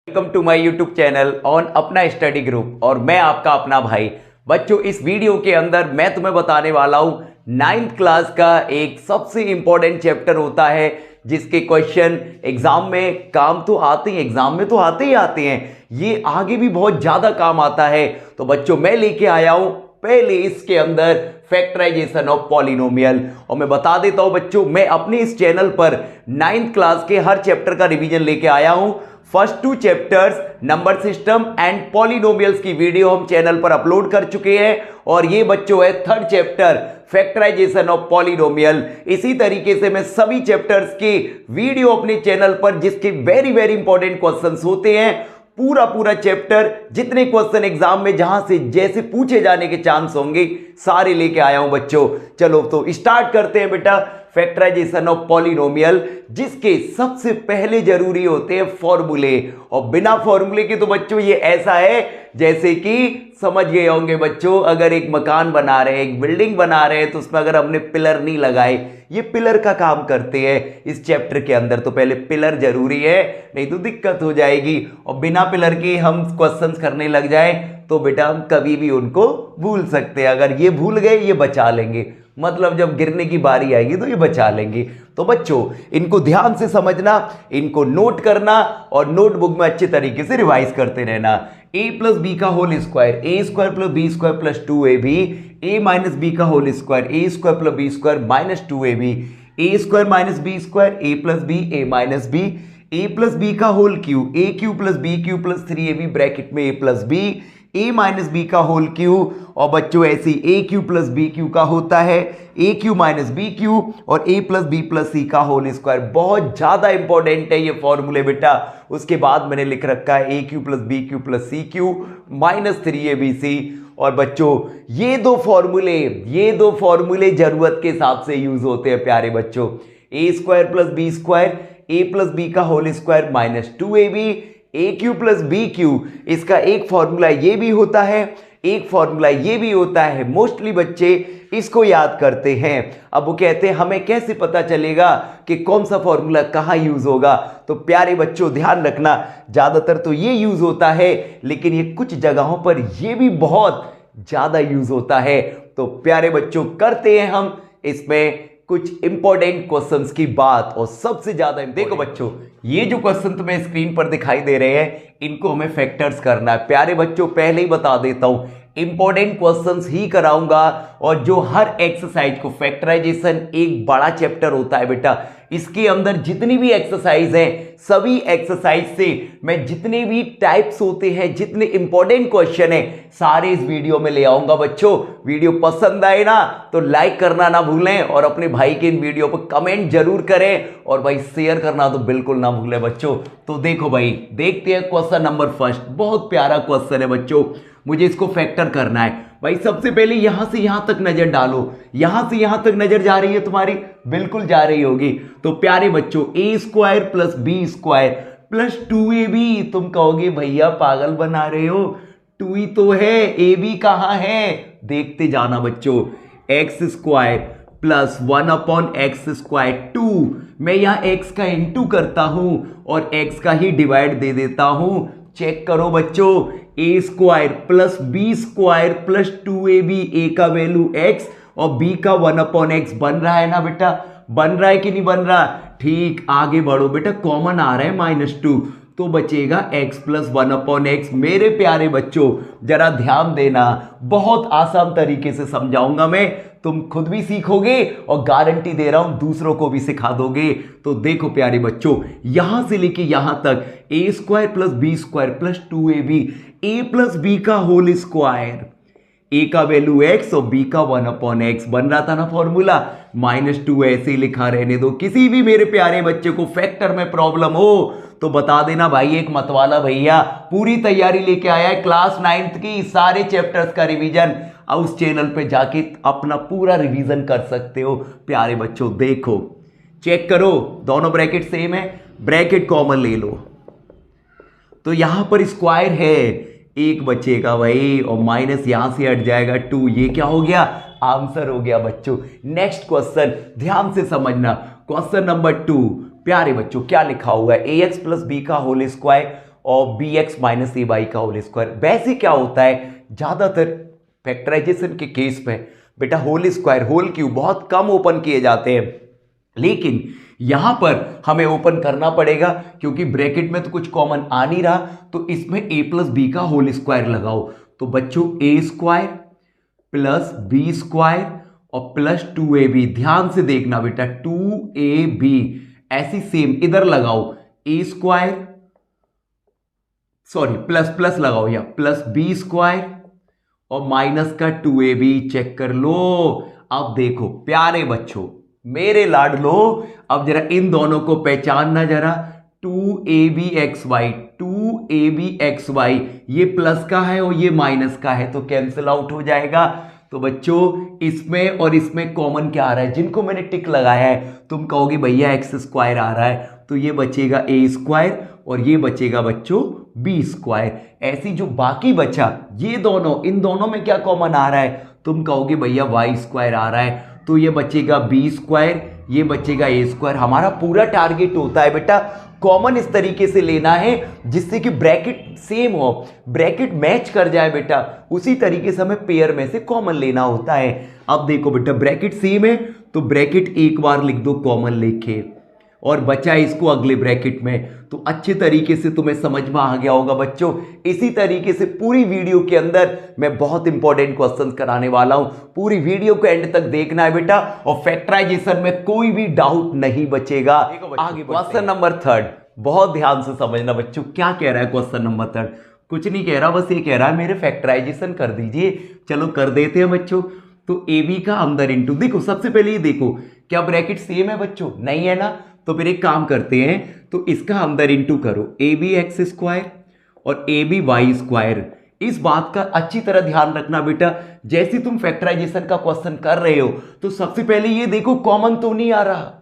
Welcome to my YouTube channel on अपना study group और मैं आपका अपना भाई। बच्चों, इस वीडियो के अंदर मैं तुम्हें बताने वाला हूं 9th क्लास का एक सबसे इंपॉर्टेंट चैप्टर होता है जिसके क्वेश्चन एग्जाम में काम तो आते हैं, एग्जाम में तो आते ही आते हैं, ये आगे भी बहुत ज्यादा काम आता है। तो बच्चों, मैं लेके आया हूं पहले इसके अंदर फैक्टराइजेशन ऑफ पॉलिनोमियल। और मैं बता देता हूं बच्चों, मैं अपने इस चैनल पर 9th क्लास के हर चैप्टर का रिवीजन लेके आया हूं। First 2 chapters number system and polynomials की वीडियो हम चैनल पर अपलोड कर चुके हैं और ये बच्चों है 3rd chapter factorization of polynomial. इसी तरीके से मैं सभी चैप्टर्स की वीडियो अपने चैनल पर जिसके वेरी वेरी इंपॉर्टेंट क्वेश्चंस होते हैं, पूरा चैप्टर जितने क्वेश्चन एग्जाम में जहां से जैसे पूछे जाने के चांस होंगे सारे लेके आया हूं बच्चों। चलो तो स्टार्ट करते हैं बेटा फैक्टराइजेशन ऑफ पॉलिनोमियल, जिसके सबसे पहले जरूरी होते हैं फॉर्मूले। और बिना फॉर्मूले के तो बच्चों ये ऐसा है जैसे कि समझ गए होंगे बच्चों, अगर एक मकान बना रहे हैं, एक बिल्डिंग बना रहे हैं, तो उसमें अगर हमने पिलर नहीं लगाए, ये पिलर का काम करते हैं इस चैप्टर के अंदर। तो पहले पिलर जरूरी है, नहीं तो दिक्कत हो जाएगी। और बिना पिलर के हम क्वेश्चंस करने लग जाए तो बेटा हम कभी भी उनको भूल सकते हैं। अगर ये भूल गए ये बचा लेंगे, मतलब जब गिरने की बारी आएगी तो ये बचा लेंगे। तो बच्चों इनको ध्यान से समझना, इनको नोट करना और नोटबुक में अच्छे तरीके से रिवाइज करते रहना। a प्लस बी का whole square, A square plus B square plus 2ab, a minus B का whole square, A square plus B square minus 2ab, A square minus B square, A plus B, A minus B, A plus B का whole cube, A cube plus B cube plus 3ab bracket में A plus B, A minus B का whole cube. और बच्चों ऐसे A cube plus B Q का होता है A cube minus B Q और ए प्लस बी प्लस सी का होल स्क्वायर। बहुत ज्यादा इंपॉर्टेंट है ये फॉर्मूले बेटा। उसके बाद मैंने लिख रखा है A cube plus B cube plus C cube minus 3abc। और बच्चों ये दो फॉर्मूले जरूरत के हिसाब से यूज होते हैं प्यारे बच्चों। A square plus B square, A plus B का होल स्क्वायर माइनस 2ab, ए क्यू प्लस बी क्यू, इसका एक फॉर्मूला ये भी होता है, एक फॉर्मूला ये भी होता है। मोस्टली बच्चे इसको याद करते हैं। अब वो कहते हैं हमें कैसे पता चलेगा कि कौन सा फॉर्मूला कहाँ यूज होगा। तो प्यारे बच्चों ध्यान रखना, ज्यादातर तो ये यूज होता है, लेकिन ये कुछ जगहों पर ये भी बहुत ज्यादा यूज होता है। तो प्यारे बच्चों करते हैं हम इसमें कुछ इंपॉर्टेंट क्वेश्चंस की बात। और सबसे ज्यादा देखो बच्चों, ये जो क्वेश्चन तुम्हें स्क्रीन पर दिखाई दे रहे हैं इनको हमें फैक्टर्स करना है। प्यारे बच्चों पहले ही बता देता हूं, इंपॉर्टेंट क्वेश्चंस ही कराऊंगा। और जो हर एक्सरसाइज को, फैक्टराइजेशन एक बड़ा चैप्टर होता है बेटा, इसके अंदर जितनी भी एक्सरसाइज हैं सभी एक्सरसाइज से मैं जितने भी टाइप्स होते हैं, जितने इंपॉर्टेंट क्वेश्चन हैं, सारे इस वीडियो में ले आऊंगा बच्चों। वीडियो पसंद आए ना तो लाइक करना ना भूलें और अपने भाई के इन वीडियो पर कमेंट जरूर करें और भाई शेयर करना तो बिल्कुल ना भूलें बच्चों। तो देखो भाई, देखते हैं क्वेश्चन नंबर फर्स्ट। बहुत प्यारा क्वेश्चन है बच्चों, मुझे इसको फैक्टर करना है। भाई सबसे पहले यहां से यहां तक नजर डालो, यहां से यहां तक नजर जा रही है तुम्हारी, बिल्कुल जा रही होगी। तो प्यारे बच्चों A square plus B square plus 2ab, तुम कहोगे भैया पागल बना रहे हो, 2 ही तो है, ए बी कहां है, देखते जाना बच्चों। X square plus 1/x square 2, मैं यहां x का इंटू करता हूं और x का ही डिवाइड दे देता हूं। चेक करो बच्चों, A square plus B square plus 2ab, A का वैल्यू x और b का 1/x बन रहा है ना बेटा, बन रहा है कि नहीं बन रहा। ठीक, आगे बढ़ो बेटा, कॉमन आ रहा है -2 तो बचेगा x प्लस 1/x। मेरे प्यारे बच्चों जरा ध्यान देना, बहुत आसान तरीके से समझाऊंगा मैं, तुम खुद भी सीखोगे और गारंटी दे रहा हूं दूसरों को भी सिखा दोगे। तो देखो प्यारे बच्चों, यहां से लेके यहां तक A square plus B square plus 2ab, A plus B का होल स्क्वायर, ए का वैल्यू x और b का 1/x बन रहा था ना फॉर्मूला। -2 ऐसे ही लिखा रहने दो। किसी भी मेरे प्यारे बच्चे को फैक्टर में प्रॉब्लम हो तो बता देना भाई, एक मतवाला भैया पूरी तैयारी लेके आया है क्लास 9th की, सारे चैप्टर्स का रिवीजन। और उस चैनल पे जाके अपना पूरा रिवीजन कर सकते हो। प्यारे बच्चों देखो, चेक करो, दोनों ब्रैकेट सेम है, ब्रैकेट कॉमन ले लो तो यहां पर स्क्वायर है, एक बचेगा भाई और माइनस यहां से हट जाएगा 2। ये क्या हो गया, आंसर हो गया बच्चों। नेक्स्ट क्वेश्चन ध्यान से समझना, क्वेश्चन नंबर 2। प्यारे बच्चों क्या लिखा हुआ है, ax प्लस बी का होल स्क्वायर और बी एक्स माइनस ए वाई का होल स्क्वायर। वैसे क्या होता है ज़्यादातर फैक्टराइजेशन के केस में बेटा होल स्क्वायर होल क्यूब बहुत कम ओपन किए जाते हैं, लेकिन यहां पर हमें ओपन करना पड़ेगा क्योंकि ब्रैकेट में तो कुछ कॉमन आ नहीं रहा, तो इसमें ए प्लस बी का होल स्क्वायर लगाओ। तो बच्चों A square plus B square और प्लस 2ab, ध्यान से देखना बेटा 2ab ऐसी सेम इधर लगाओ, ए स्क्वायर सॉरी प्लस प्लस लगाओ या प्लस बी स्क्वायर और माइनस का 2ab, चेक कर लो। अब देखो प्यारे बच्चों मेरे लाडलो, अब जरा इन दोनों को पहचानना जरा, 2abxy 2abxy ये प्लस का है और ये माइनस का है तो कैंसिल आउट हो जाएगा। तो बच्चों इसमें और इसमें कॉमन क्या आ रहा है, जिनको मैंने टिक लगाया है तुम कहोगे भैया एक्स स्क्वायर आ रहा है, तो ये बचेगा ए स्क्वायर और ये बचेगा बच्चों बी स्क्वायर। ऐसी जो बाकी बचा ये दोनों, इन दोनों में क्या कॉमन आ रहा है, तुम कहोगे भैया वाई स्क्वायर आ रहा है, तो ये बचेगा बी स्क्वायर, ये बचेगा ए स्क्वायर। हमारा पूरा टारगेट होता है बेटा कॉमन इस तरीके से लेना है जिससे कि ब्रैकेट सेम हो, ब्रैकेट मैच कर जाए बेटा, उसी तरीके से हमें पेयर में से कॉमन लेना होता है। अब देखो बेटा ब्रैकेट सेम है तो ब्रैकेट एक बार लिख दो कॉमन लेके और बचा इसको अगले ब्रैकेट में, तो अच्छे तरीके से तुम्हें समझ में आ गया होगा बच्चों। इसी तरीके से पूरी वीडियो के अंदर मैं बहुत इंपॉर्टेंट क्वेश्चंस कराने वाला हूं, पूरी वीडियो को एंड तक देखना है बेटा और फैक्टराइजेशन में कोई भी डाउट नहीं बचेगा। आगे क्वेश्चन नंबर 3, बहुत ध्यान से समझना बच्चों। क्या कह रहा है क्वेश्चन नंबर 3, कुछ नहीं कह रहा, बस ये कह रहा है मेरे फैक्टराइजेशन कर दीजिए। चलो कर देते हैं बच्चों। तो ए बी का अंदर इंटू, देखो सबसे पहले ये देखो क्या ब्रैकेट सेम है बच्चों, नहीं है ना, तो फिर एक काम करते हैं, तो इसका अंदर इंटू करो, ए बी एक्स स्क्वायर और ए बी वाई स्क्वायर। इस बात का अच्छी तरह ध्यान रखना बेटा, जैसे तुम फैक्टराइजेशन का क्वेश्चन कर रहे हो तो सबसे पहले ये देखो कॉमन तो नहीं आ रहा,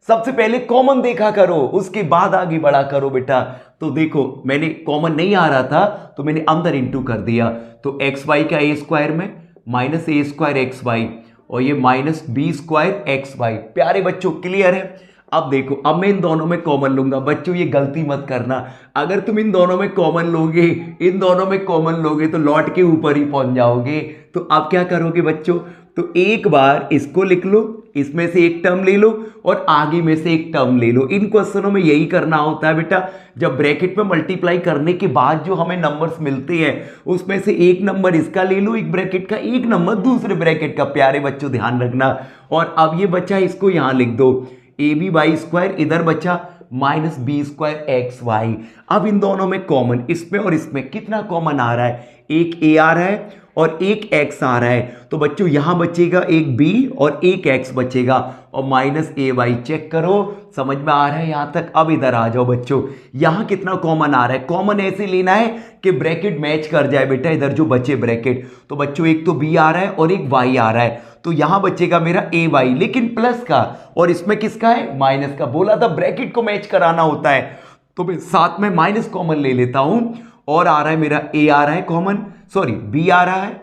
सबसे पहले कॉमन देखा करो उसके बाद आगे बढ़ा करो बेटा। तो देखो मैंने कॉमन नहीं आ रहा था तो मैंने अंदर इंटू कर दिया, तो एक्स वाई का ए स्क्वायर में minus a square x y और ये minus B square x y. प्यारे बच्चों क्लियर है। अब देखो अब मैं इन दोनों में कॉमन लूंगा, बच्चों ये गलती मत करना, अगर तुम इन दोनों में कॉमन लोगे, इन दोनों में कॉमन लोगे तो लौट के ऊपर ही पहुंच जाओगे। तो अब क्या करोगे बच्चों, तो एक बार इसको लिख लो, इसमें से एक टर्म ले लो और आगे में से एक टर्म ले लो। इन क्वेश्चनों में यही करना होता है बेटा, जब ब्रैकेट में मल्टीप्लाई करने के बाद जो हमें नंबर्स मिलते हैं उसमें से एक नंबर इसका ले लो, एक ब्रैकेट का, एक नंबर दूसरे ब्रैकेट का। प्यारे बच्चों ध्यान रखना। और अब ये बच्चा इसको यहां लिख दो, ए बी वाई स्क्वायर, इधर बचा minus B square x y. अब इन दोनों में कॉमन, इसमें और इसमें कितना कॉमन आ रहा है, एक ए आ रहा है और एक एक्स आ रहा है, तो बच्चों यहां बचेगा एक बी और एक एक्स बचेगा और माइनस ए वाई। चेक करो समझ में आ रहा है यहां तक। अब इधर आ जाओ बच्चों, यहां कितना कॉमन आ रहा है, कॉमन ऐसे लेना है कि ब्रैकेट मैच कर जाए बेटा, इधर जो बचे ब्रैकेट, तो बच्चों एक तो बी आ रहा है और एक वाई आ रहा है, तो यहां बचेगा मेरा ए वाई, लेकिन प्लस का, और इसमें किसका है, माइनस का। बोला था ब्रैकेट को मैच कराना होता है, तो मैं साथ में माइनस कॉमन ले लेता हूं और आ रहा है मेरा ए आ रहा है कॉमन, सॉरी बी आ रहा है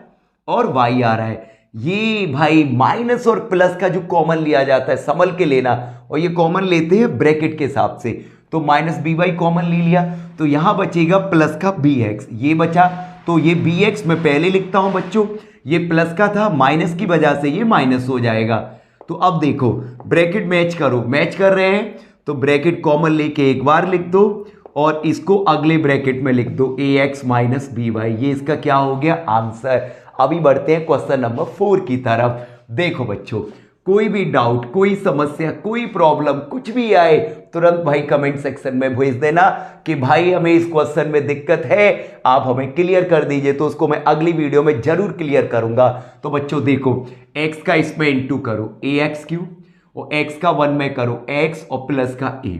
और वाई आ रहा है। ये भाई माइनस और प्लस का जो कॉमन लिया जाता है संभल के लेना, और ये कॉमन लेते हैं ब्रैकेट के हिसाब से, तो माइनस बी वाई कॉमन ले लिया, तो यहां बचेगा प्लस का बी एक्स, ये बचा, तो ये बी एक्स मैं पहले लिखता हूं बच्चों, ये प्लस का था, माइनस की वजह से ये माइनस हो जाएगा। तो अब देखो ब्रैकेट मैच करो, मैच कर रहे हैं तो ब्रैकेट कॉमन लेके एक बार लिख दो और इसको अगले ब्रैकेट में लिख दो, ए एक्स माइनस बी वाई। ये इसका क्या हो गया, आंसर। अभी बढ़ते हैं क्वेश्चन नंबर 4 की तरफ। देखो बच्चों कोई भी डाउट, कोई समस्या, कोई प्रॉब्लम, कुछ भी आए तुरंत भाई कमेंट सेक्शन में भेज देना कि भाई हमें इस क्वेश्चन में दिक्कत है, आप हमें क्लियर कर दीजिए, तो उसको मैं अगली वीडियो में जरूर क्लियर करूंगा। तो बच्चों देखो x का इसमें इंटू करो, ए एक्स क्यू, और x का 1 में करो x और प्लस का a।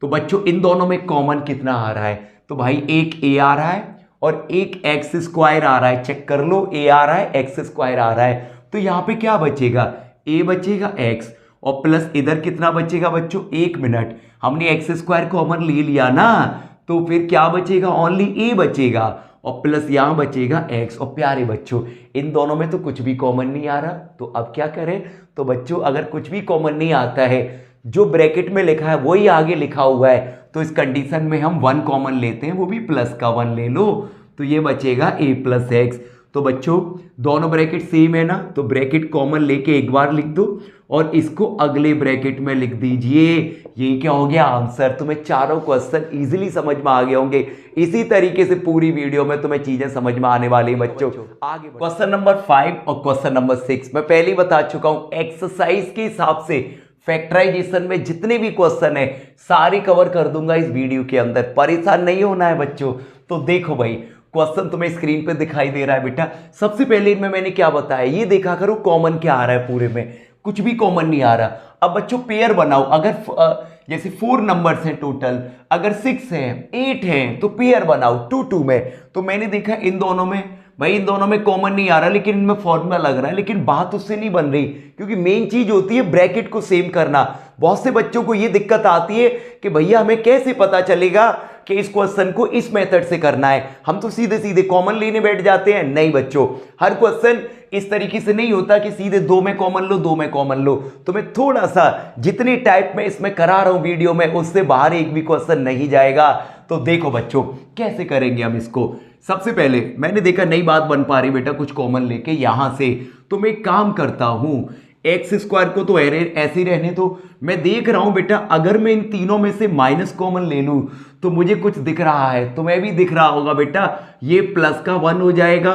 तो बच्चों इन दोनों में कॉमन कितना आ रहा है, तो भाई एक a आ रहा है और एक एक्स स्क्वायर आ रहा है, चेक कर लो, a आ रहा है एक्स स्क्वायर आ रहा है, तो यहां पे क्या बचेगा, a बचेगा x और प्लस इधर कितना बचेगा बच्चों, एक मिनट, हमने एक्स स्क्वायर कॉमन ले लिया ना, तो फिर क्या बचेगा, ओनली a बचेगा और प्लस यहां बचेगा x। और प्यारे बच्चों इन दोनों में तो कुछ भी कॉमन नहीं आ रहा, तो अब क्या करें, तो बच्चों अगर कुछ भी कॉमन नहीं आता है, जो ब्रैकेट में लिखा है वही आगे लिखा हुआ है, तो इस कंडीशन में हम 1 कॉमन लेते हैं, वो भी प्लस का 1 ले लो, तो ये बचेगा a प्लस एक्स। तो बच्चों दोनों ब्रैकेट सेम है ना, तो ब्रैकेट कॉमन लेके एक बार लिख दो और इसको अगले ब्रैकेट में लिख दीजिए। ये क्या हो गया आंसर। तुम्हें चारों क्वेश्चन इजीली समझ में आ गए होंगे। इसी तरीके से पूरी वीडियो में तुम्हें चीजें समझ में आने वाली बच्चों। आगे क्वेश्चन नंबर 5 और क्वेश्चन नंबर 6 मैं पहले ही बता चुका हूं, एक्सरसाइज के हिसाब से फैक्टराइजेशन में जितने भी क्वेश्चन है सारे कवर कर दूंगा इस वीडियो के अंदर, परेशान नहीं होना है बच्चों। तो देखो भाई क्वेश्चन तुम्हें स्क्रीन पे दिखाई दे रहा है बेटा। सबसे पहले इनमें मैंने क्या बताया, ये देखा करो कॉमन क्या आ रहा है, पूरे में कुछ भी कॉमन नहीं आ रहा। अब बच्चों पेयर बनाओ, अगर जैसे 4 नंबर्स हैं टोटल, अगर 6 हैं 8 हैं तो पेयर बनाओ 2 2 में। तो मैंने देखा इन दोनों में, भाई इन दोनों में कॉमन नहीं आ रहा, लेकिन इनमें फॉर्मूला लग रहा है, लेकिन बात उससे नहीं बन रही, क्योंकि मेन चीज होती है ब्रैकेट को सेम करना। बहुत से बच्चों को ये दिक्कत आती है कि भैया हमें कैसे पता चलेगा कि इस क्वेश्चन को इस मेथड से करना है, हम तो सीधे सीधे कॉमन लेने बैठ जाते हैं। नहीं बच्चों, हर क्वेश्चन इस तरीके से नहीं होता कि सीधे 2 में कॉमन लो 2 में कॉमन लो। तो मैं थोड़ा सा जितनी टाइप में इसमें करा रहा हूं वीडियो में, उससे बाहर एक भी क्वेश्चन नहीं जाएगा। तो देखो बच्चों कैसे करेंगे हम इसको। सबसे पहले मैंने देखा नई बात बन पा रही बेटा कुछ कॉमन लेके यहां से, तो मैं एक काम करता हूं, एक्स स्क्वायर को तो ऐसे ही रहने दो। मैं देख रहा हूं बेटा अगर मैं इन तीनों में से माइनस कॉमन ले लूं तो मुझे कुछ दिख रहा है, तुम्हें भी दिख रहा होगा बेटा। ये प्लस का 1 हो जाएगा,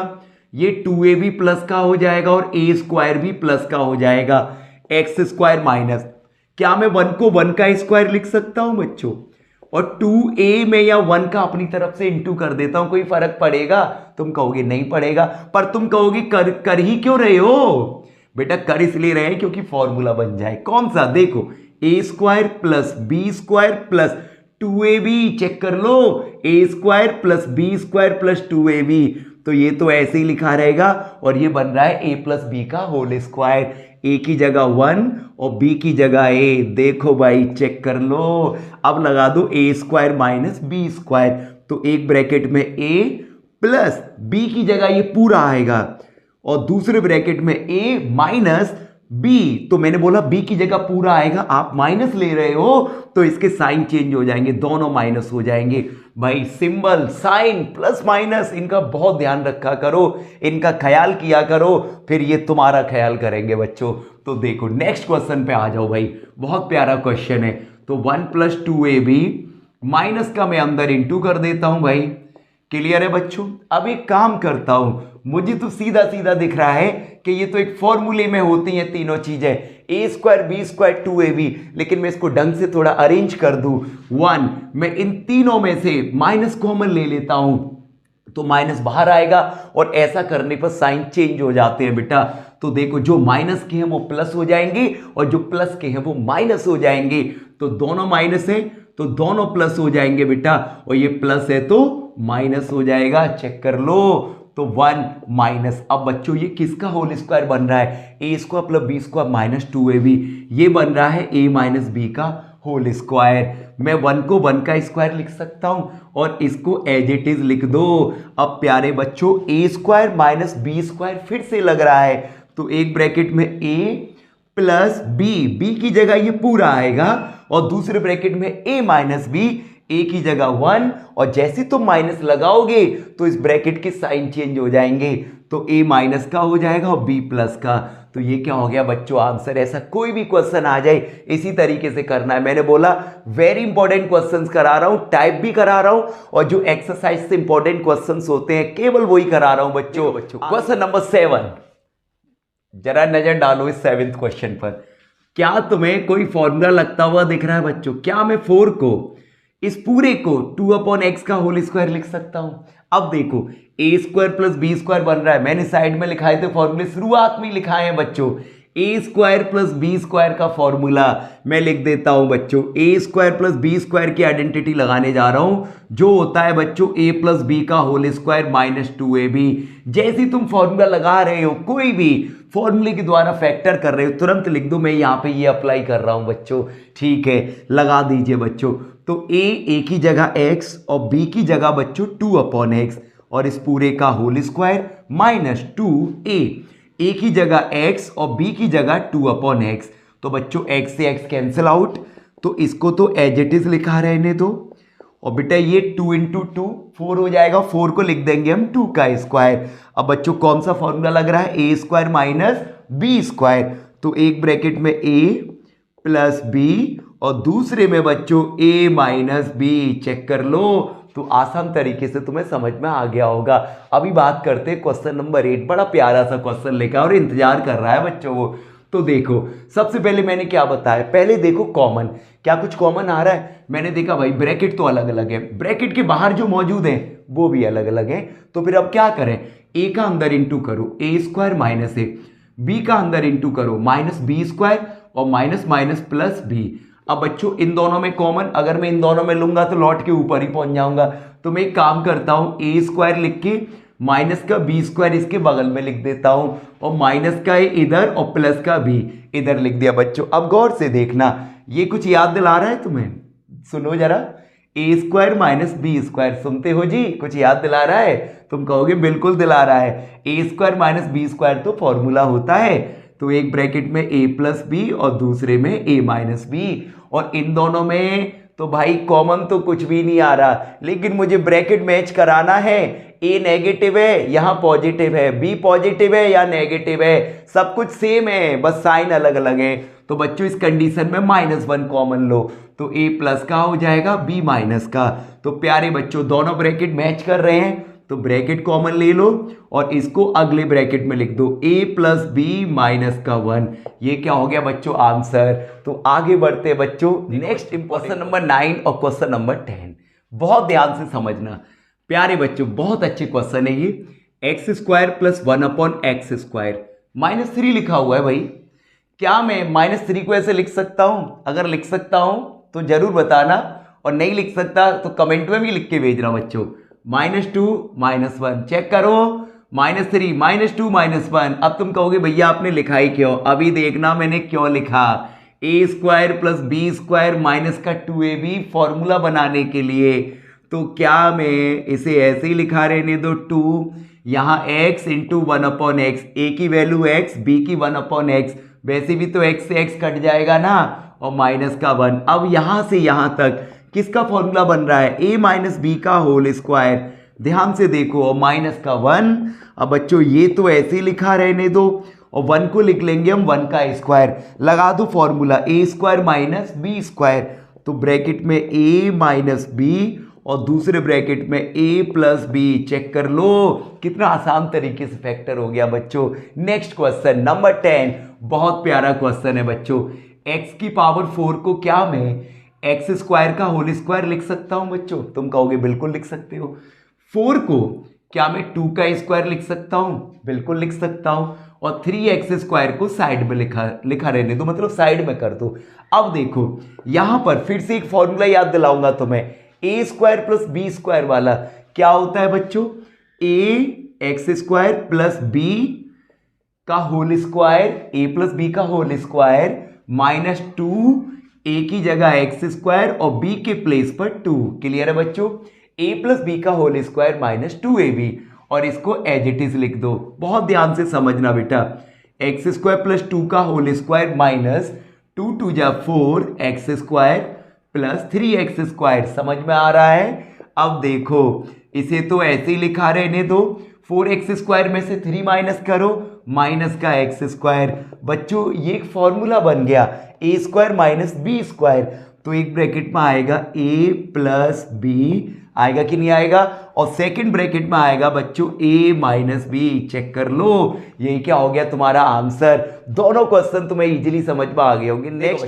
ये 2a भी प्लस का हो जाएगा और a स्क्वायर भी प्लस का हो जाएगा। एक्स स्क्वायर माइनस, क्या मैं 1 को 1 का स्क्वायर लिख सकता हूं बच्चों? और 2a में या 1 का अपनी तरफ से इंटू कर देता हूं, कोई फर्क पड़ेगा? तुम कहोगे नहीं पड़ेगा, पर तुम कहोगे कर ही क्यों रहे हो बेटा? कर इसलिए रहे हैं क्योंकि फॉर्मूला बन जाए। कौन सा? देखो a square plus B square plus 2ab, check कर लो, a square plus B square plus 2ab, तो ये तो ऐसे ही लिखा रहेगा और ये बन रहा है a प्लस बी का होल स्क्वायर। a की जगह 1 और b की जगह a। देखो भाई चेक कर लो, अब लगा दो a square minus B square, तो एक ब्रैकेट में a प्लस b की जगह ये पूरा आएगा और दूसरे ब्रैकेट में a माइनस b। तो मैंने बोला b की जगह पूरा आएगा, आप माइनस ले रहे हो तो इसके साइन चेंज हो जाएंगे, दोनों माइनस हो जाएंगे। भाई सिंबल साइन प्लस माइनस इनका बहुत ध्यान रखा करो, इनका ख्याल किया करो, फिर ये तुम्हारा ख्याल करेंगे बच्चों। तो देखो नेक्स्ट क्वेश्चन पे आ जाओ भाई, बहुत प्यारा क्वेश्चन है। तो 1 प्लस 2ab माइनस का मैं अंदर इंटू कर देता हूं भाई। क्लियर है बच्चों? अब एक काम करता हूं, मुझे तो सीधा सीधा दिख रहा है कि ये तो एक फॉर्मूले में होती हैं तीनों चीजें, a square B square 2ab, लेकिन मैं इसको ढंग से थोड़ा अरेंज कर दूं। 1 मैं इन तीनों में से माइनस कॉमन ले लेता हूं तो माइनस बाहर आएगा और ऐसा करने पर साइन चेंज हो जाते हैं बेटा। तो देखो जो माइनस के हैं वो प्लस हो जाएंगे और जो प्लस के हैं वो माइनस हो जाएंगे। तो दोनों माइनस है तो दोनों प्लस हो जाएंगे बेटा, और ये प्लस है तो माइनस हो जाएगा, चेक कर लो। तो 1 माइनस, अब बच्चों ये किसका होल स्क्वायर बन रहा है? a square plus B square minus 2ab, ये बन रहा है a माइनस बी का होल स्क्वायर। मैं 1 को 1 का स्क्वायर लिख सकता हूं और इसको एज इट इज लिख दो। अब प्यारे बच्चों a square minus B square फिर से लग रहा है, तो एक ब्रैकेट में a प्लस बी की जगह ये पूरा आएगा और दूसरे ब्रैकेट में a माइनस बी, a की जगह 1, और जैसे तुम माइनस लगाओगे तो इस ब्रैकेट के साइन चेंज हो जाएंगे, तो a माइनस का हो जाएगा और b प्लस का। तो ये क्या हो गया बच्चों आंसर। ऐसा कोई भी क्वेश्चन आ जाए इसी तरीके से करना है। मैंने बोला वेरी इंपॉर्टेंट क्वेश्चंस करा रहा हूं, टाइप भी करा रहा हूं, और जो एक्सरसाइज से इंपॉर्टेंट क्वेश्चंस होते हैं केवल वही करा रहा हूं बच्चों। क्वेश्चन नंबर 7, जरा नजर डालो इस 7th क्वेश्चन पर। क्या तुम्हें कोई फॉर्मूला लगता हुआ दिख रहा है बच्चों? क्या मैं 4 को इस पूरे को 2/x का होल स्क्वायर लिख सकता हूं? अब देखो a square plus B square बन रहा है, मैंने साइड में लिखाए थे फॉर्मूले, शुरुआत में लिखाए हैं बच्चों। a square plus B square का फॉर्मूला मैं लिख देता हूं बच्चों। a square plus B square की आइडेंटिटी लगाने जा रहा हूं, जो होता है बच्चों a प्लस बी का होल स्क्वायर माइनस 2ab। जैसे ही तुम फॉर्मूला लगा रहे हो, कोई भी फॉर्मूले के द्वारा फैक्टर कर रहे हो, तुरंत लिख दो मैं यहां पे ये अप्लाई कर रहा हूं बच्चों। ठीक है, लगा दीजिए बच्चों। तो a की जगह x और b की जगह बच्चों 2/x, और इस पूरे का whole square minus 2a। a की जगह x और b की जगह 2/x, तो बच्चों x से x कैंसिल आउट, तो इसको तो एज इट इज लिखा रहने दो। और बेटा ये 2 इंटू 2 4 हो जाएगा, 4 को लिख देंगे हम 2 का स्क्वायर। अब बच्चों कौन सा फॉर्मूला लग रहा है, ए स्क्वायर माइनस बी स्क्वायर। तो एक ब्रैकेट में ए प्लस बी और दूसरे में बच्चों ए माइनस बी। चेक कर लो, तो आसान तरीके से तुम्हें समझ में आ गया होगा। अभी बात करते हैं क्वेश्चन नंबर 8। बड़ा प्यारा सा क्वेश्चन लेकर और इंतजार कर रहा है बच्चों वो। तो देखो सबसे पहले मैंने क्या बताया, पहले देखो कॉमन, क्या कुछ कॉमन आ रहा है। मैंने देखा भाई ब्रैकेट तो अलग अलग है, ब्रैकेट के बाहर जो मौजूद है वो भी अलग अलग है। तो फिर अब क्या करें, ए का अंदर इंटू करो ए स्क्वायर माइनस ए, बी का अंदर इंटू करो माइनस बी स्क्वायर और माइनस माइनस प्लस बी। अब बच्चों इन दोनों में कॉमन, अगर मैं इन दोनों में लूंगा तो लौट के ऊपर ही पहुंच जाऊंगा। तो मैं एक काम करता हूं, ए स्क्वायर लिख के माइनस का बी स्क्वायर इसके बगल में लिख देता हूं और माइनस का ए इधर और प्लस का बी इधर लिख दिया। बच्चों अब गौर से देखना, ये कुछ याद दिला रहा है तुम्हें, सुनो जरा। ए स्क्वायर माइनस बी स्क्वायर, सुनते हो जी, कुछ याद दिला रहा है? तुम कहोगे बिल्कुल दिला रहा है। ए स्क्वायर माइनस बी स्क्वायर तो फॉर्मूला होता है। तो एक ब्रैकेट में ए प्लस बी और दूसरे में ए माइनस बी, और इन दोनों में तो भाई कॉमन तो कुछ भी नहीं आ रहा, लेकिन मुझे ब्रैकेट मैच कराना है। ए नेगेटिव है, यहाँ पॉजिटिव है, बी पॉजिटिव है या नेगेटिव है, सब कुछ सेम है, बस साइन अलग अलग है। तो बच्चों इस कंडीशन में -1 कॉमन लो, तो ए प्लस का हो जाएगा बी माइनस का। तो प्यारे बच्चों दोनों ब्रैकेट मैच कर रहे हैं, तो ब्रैकेट कॉमन ले लो और इसको अगले ब्रैकेट में लिख दो, a प्लस बी माइनस का 1। ये क्या हो गया बच्चों, आंसर। तो आगे बढ़ते बच्चों, नेक्स्ट क्वेश्चन नंबर 9 और क्वेश्चन नंबर 10। बहुत ध्यान से समझना प्यारे बच्चों, बहुत अच्छे क्वेश्चन है ये। X square plus 1 upon x square -3 लिखा हुआ है भाई। क्या मैं -3 को ऐसे लिख सकता हूं? अगर लिख सकता हूं तो जरूर बताना, और नहीं लिख सकता तो कमेंट में भी लिख के भेजना बच्चों। -2 -1 चेक करो, -3 -2 -1। अब तुम कहोगे भैया आपने लिखा ही क्यों? अभी देखना मैंने क्यों लिखा। A square plus B square minus का 2ab फॉर्मूला बनाने के लिए। तो क्या मैं इसे ऐसे ही लिखा रहने दो, 2 यहाँ x इंटू 1 अपॉन एक्स, ए की वैल्यू x, b की 1 अपॉन एक्स, वैसे भी तो x से x कट जाएगा ना, और माइनस का 1। अब यहां से यहां तक किसका फॉर्मूला बन रहा है, a माइनस बी का होल स्क्वायर। ध्यान से देखो, और माइनस का 1। अब बच्चों ये तो ऐसे ही लिखा रहने दो, और 1 को लिख लेंगे हम 1 का स्क्वायर। लगा दो formula, a square minus B square. तो ब्रैकेट में a माइनस बी और दूसरे ब्रैकेट में a प्लस बी। चेक कर लो कितना आसान तरीके से फैक्टर हो गया बच्चों। नेक्स्ट क्वेश्चन नंबर 10, बहुत प्यारा क्वेश्चन है बच्चों। x की पावर 4 को क्या मैं एक्स स्क्वायर का होल स्क्वायर लिख सकता हूं बच्चों? तुम कहोगे बिल्कुल लिख सकते हो। 4 को क्या मैं 2 का स्क्वायर लिख सकता हूं? बिल्कुल लिख सकता हूं। और 3x स्क्वायर को साइड में लिखा रहने दो, मतलब साइड में कर दो। अब देखो यहां पर फिर से एक फॉर्मूला याद दिलाऊंगा तुम्हें, ए स्क्वायर प्लस बी स्क्वायर वाला। क्या होता है बच्चों, ए एक्स स्क्वायर प्लस बी का whole square, A plus B का होल स्क्वायर -2 ए की जगह एक्स स्क्वायर और बी के प्लेस पर 2। क्लियर है बच्चों? ए प्लस बी का होल स्क्वायर -2ab, और इसको एज इट इज लिख दो। बहुत ध्यान से समझना बेटा, एक्स स्क्वायर प्लस 2 का होल स्क्वायर माइनस 2 2 जा 4 x square plus 3x square. समझ में आ रहा है? अब देखो इसे तो ऐसे ही लिखा रहने दो, 4x स्क्वायर में से 3 माइनस करो, माइनस का एक्स स्क्वायर। बच्चों ये एक फॉर्मूला बन गया, ए स्क्वायर माइनस बी स्क्वायर। तो एक ब्रैकेट में आएगा a प्लस बी, आएगा कि नहीं आएगा, और सेकंड ब्रैकेट में आएगा बच्चों a माइनस बी। चेक कर लो, ये क्या हो गया तुम्हारा आंसर। दोनों क्वेश्चन तुम्हें इजीली समझ में आ गए होंगे। नेक्स्ट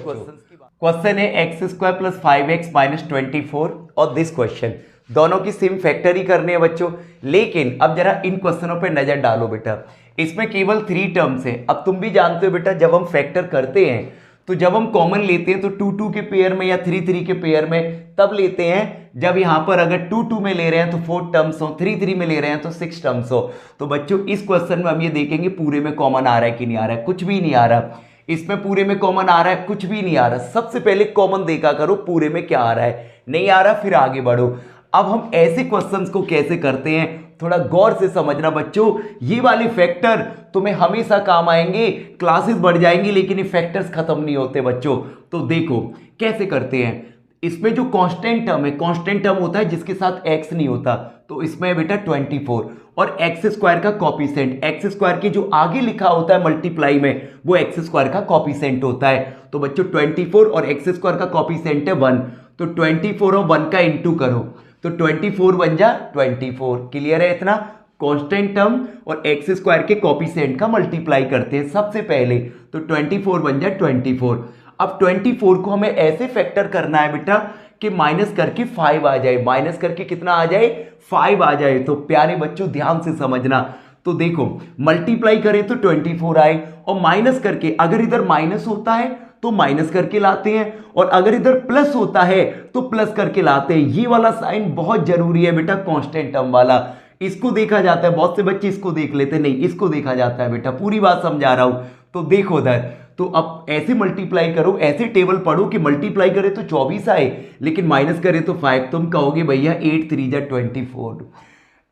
क्वेश्चन है x square plus 5x minus 24 और दिस क्वेश्चन। दोनों की सेम फैक्टर ही करने हैं बच्चों, लेकिन अब जरा इन क्वेश्चनों पे नजर डालो बेटा। इसमें केवल 3 टर्म्स हैं। अब तुम भी जानते हो बेटा, जब हम फैक्टर करते हैं तो जब हम कॉमन लेते हैं तो 2 2 के पेयर में या 3 3 के पेयर में तब लेते हैं जब यहां पर अगर 2 2 में ले रहे हैं तो 4 टर्म्स हो, 3 3 में ले रहे हैं तो 6 टर्म्स हो। तो बच्चों इस क्वेश्चन में हम ये देखेंगे पूरे में कॉमन आ रहा है कि नहीं आ रहा है। कुछ भी नहीं आ रहा। इसमें पूरे में कॉमन आ रहा है, कुछ भी नहीं आ रहा। सबसे पहले कॉमन देखा करो पूरे में क्या आ रहा है, नहीं आ रहा फिर आगे बढ़ो। अब हम ऐसे क्वेश्चंस को कैसे करते हैं थोड़ा गौर से समझना बच्चों, ये वाले फैक्टर तुम्हें हमेशा काम आएंगे, क्लासेस बढ़ जाएंगी लेकिन ये फैक्टर्स खत्म नहीं होते बच्चों। तो देखो कैसे करते हैं, इसमें जो कांस्टेंट टर्म है, कांस्टेंट टर्म होता है जिसके साथ एक्स नहीं होता, तो इसमें है बेटा 24 और एक्स स्क्वायर का कॉपिसेंट, एक्स स्क्वायर की जो आगे लिखा होता है मल्टीप्लाई में वो एक्स स्क्वायर का कॉपिसेंट होता है। तो बच्चों 24 और एक्स स्क्वायर का कॉपिसेंट है 1, तो 24 और 1 का इंटू करो तो 24 बन जा 24। क्लियर है इतना? कांस्टेंट टर्म और एक्स स्क्वायर के कॉपिसेंट का मल्टीप्लाई करते हैं सबसे पहले, तो 24 बन जा 24। अब 24 को हमें ऐसे फैक्टर करना है बेटा कि माइनस करके 5 आ जाए, माइनस करके कितना आ जाए 5 आ जाए। तो प्यारे बच्चों ध्यान से समझना, तो देखो मल्टीप्लाई करें तो 24 आए और माइनस करके, अगर इधर माइनस होता है तो माइनस करके लाते हैं और अगर इधर प्लस होता है तो प्लस करके लाते हैं। ये वाला साइन बहुत जरूरी है बेटा, कांस्टेंट टर्म वाला, इसको देखा जाता है, बहुत से बच्चे इसको देख लेते नहीं, इसको देखा जाता है बेटा, पूरी बात समझा रहा हूं। तो देखो उधर, तो अब ऐसे मल्टीप्लाई करो, ऐसे टेबल पढ़ो कि मल्टीप्लाई करे तो 24 आए लेकिन माइनस करे तो 5। तुम कहोगे भैया 8 3 जा 24,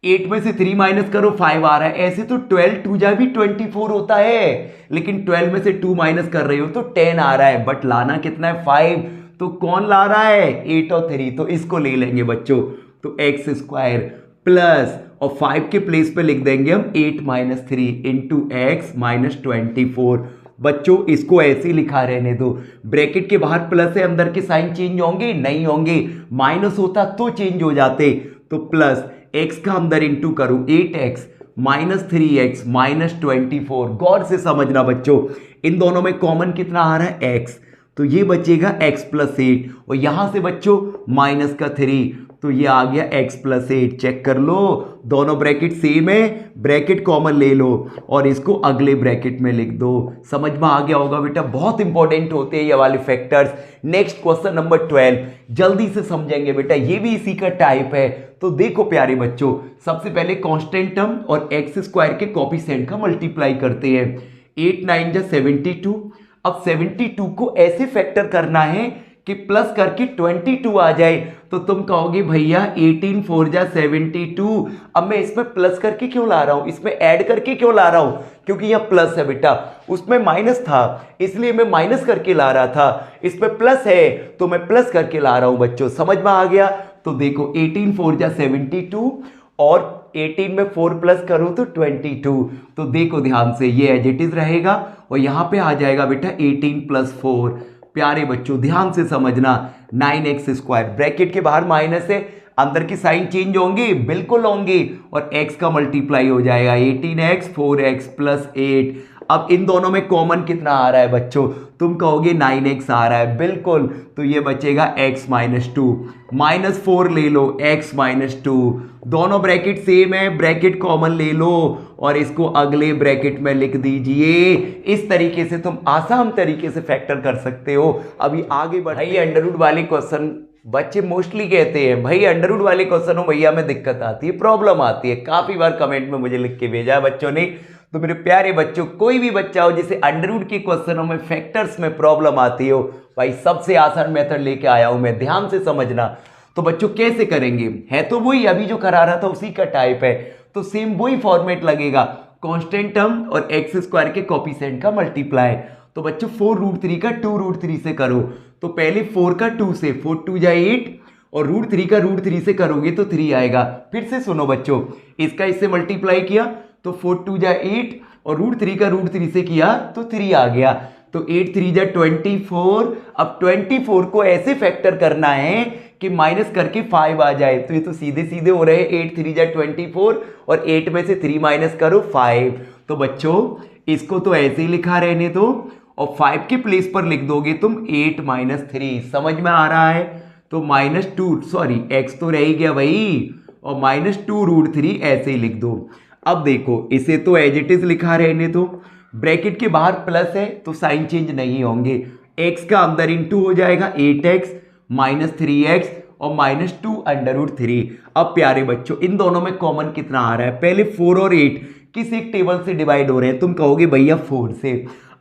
8 में से 3 माइनस करो 5 आ रहा है। ऐसे तो 12 2 जा भी 24 होता है, लेकिन 12 में से 2 माइनस कर रहे हो तो 10 आ रहा है, बट लाना कितना है 5। तो कौन ला रहा है 8 और 3, तो इसको ले लेंगे बच्चों, तो एक्स स्क्वायर प्लस और 5 के प्लेस पे लिख देंगे हम 8 माइनस 3 इंटू एक्स माइनस 24। बच्चों इसको ऐसे ही लिखा रहने दो, ब्रैकेट के बाहर प्लस है, अंदर के साइन चेंज होंगे नहीं होंगे, माइनस होता तो चेंज हो जाते। तो प्लस एक्स का अंदर इंटू करूं 8x माइनस 3x माइनस 24। गौर से समझना बच्चों, इन दोनों में कॉमन कितना आ रहा है x, तो ये बचेगा x प्लस 8 और यहां से बच्चों माइनस का 3, तो ये आ गया x प्लस 8। चेक कर लो, दोनों ब्रैकेट सेम है, ब्रैकेट कॉमन ले लो और इसको अगले ब्रैकेट में लिख दो। समझ में आ गया होगा बेटा, बहुत इंपॉर्टेंट होते हैं ये वाले फैक्टर्स। नेक्स्ट क्वेश्चन नंबर 12 जल्दी से समझेंगे बेटा, ये भी इसी का टाइप है। तो देखो प्यारे बच्चों, सबसे पहले कांस्टेंट टर्म और एक्स स्क्वायर के कॉपिसेंट का मल्टीप्लाई करते हैं। 8 9 जा 72। अब 72 को ऐसे फैक्टर करना है कि प्लस करके 22 आ जाए, तो तुम कहोगे भैया 18 4 जा 72। अब मैं इसमें प्लस करके क्यों ला रहा हूं, इसमें ऐड करके क्यों ला रहा हूं, क्योंकि यह प्लस है बेटा, उसमें माइनस था इसलिए मैं माइनस करके ला रहा था, इसमें प्लस है तो मैं प्लस करके ला रहा हूं बच्चों। समझ में आ गया? तो देखो 18 4 जा 72 और 18 में 4 प्लस करो तो 22। तो देखो ध्यान से, ये एज इट इज रहेगा और यहां पे आ जाएगा बेटा 18 प्लस 4। प्यारे बच्चों ध्यान से समझना, 9x स्क्वायर, ब्रैकेट के बाहर माइनस है, अंदर की साइन चेंज होंगे, बिल्कुल होंगे, और x का मल्टीप्लाई हो जाएगा 18x 4x प्लस 8। अब इन दोनों में कॉमन कितना आ रहा है बच्चों, तुम कहोगे 9x आ रहा है, बिल्कुल, तो ये बचेगा x माइनस 2, माइनस 4 ले लो x माइनस 2, दोनों ब्रैकेट सेम है, ब्रैकेट कॉमन ले लो और इसको अगले ब्रैकेट में लिख दीजिए। इस तरीके से तुम आसान तरीके से फैक्टर कर सकते हो। अभी आगे बढ़, भाई अंडर रूट वाले क्वेश्चन बच्चे मोस्टली कहते हैं भाई अंडर रूट वाले क्वेश्चन हो भैया में दिक्कत आती है, प्रॉब्लम आती है, काफी बार कमेंट में मुझे लिख के भेजा है बच्चों ने। तो मेरे प्यारे बच्चों, कोई भी बच्चा हो जिसे अंडर रूट के क्वेश्चनों में फैक्टर्स में प्रॉब्लम आती हो, भाई सबसे आसान मेथड लेके आया हूं मैं, ध्यान से समझना। तो बच्चों कैसे करेंगे, है तो वही अभी जो करा रहा था उसी का टाइप है, तो सेम वही फॉर्मेट लगेगा, कांस्टेंट टर्म और एक्स स्क्वायर के कॉपिसेंट का मल्टीप्लाई। तो बच्चों 4√3 का 2√3 से करो, तो पहले 4 का 2 से, 4 2 जा 8 और √3 का √3 से करोगे तो 3 आएगा। फिर से सुनो बच्चों, इसका इससे मल्टीप्लाई किया तो 4 2 जा 8 और √3 का √3 से किया तो 3 आ गया, तो 8 3 जा 24। अब 24 को ऐसे फैक्टर करना है कि माइनस करके 5 आ जाए, तो ये तो सीधे सीधे हो रहे हैं, 8 3 जा 24 और 8 में से 3 माइनस करो 5। तो बच्चों इसको तो ऐसे ही लिखा रहने दो और 5 के प्लेस पर लिख दोगे तुम 8 माइनस 3। समझ में आ रहा है? तो माइनस 2, सॉरी एक्स तो रह ही गया भाई, और माइनस 2√3 ऐसे ही लिख दो। अब देखो इसे तो एज इट इज लिखा रहने दो, ब्रैकेट के बाहर प्लस है तो साइन चेंज नहीं होंगे, x का अंदर इंटू हो जाएगा 8x माइनस 3x और माइनस 2√3। अब प्यारे बच्चों इन दोनों में कॉमन कितना आ रहा है, पहले 4 और 8 किस एक टेबल से डिवाइड हो रहे हैं, तुम कहोगे भैया 4 से।